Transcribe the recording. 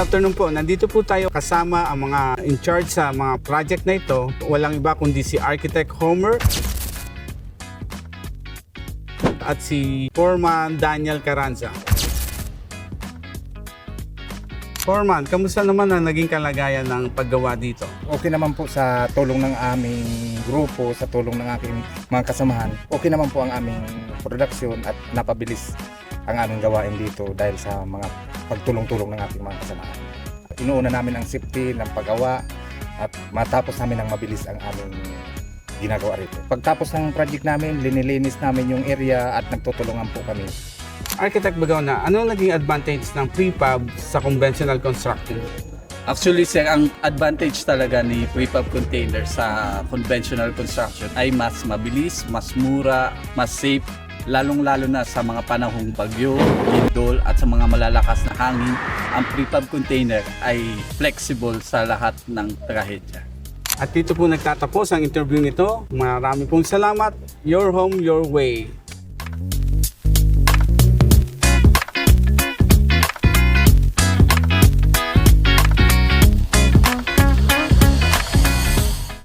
afternoon po. Nandito po tayo kasama ang mga in charge sa mga project na ito. Walang iba kundi si Architect Homer at si Foreman Daniel Carranza. Foreman, kamusta naman ang naging kalagayan ng paggawa dito? Okay naman po sa tulong ng aming grupo, sa tulong ng aking mga kasamahan. Okay naman po ang aming production at napabilis ang aming gawain dito dahil sa mga pagtulong-tulong ng ating mga kasamahan. Inuuna namin ang safety ng paggawa at matapos namin ang mabilis ang aming ginagawa rito. Pagtapos ng project namin, linilinis namin yung area at nagtutulungan po kami. Architect Bagauna, ano naging advantage ng prefab sa conventional construction? Actually, sir, ang advantage talaga ni prefab container sa conventional construction ay mas mabilis, mas mura, mas safe, lalong-lalo na sa mga panahong bagyo, lindol at sa mga malalakas na hangin. Ang prefab container ay flexible sa lahat ng trahedya. At dito po nagtatapos ang interview nito. Marami pong salamat. Your home, your way.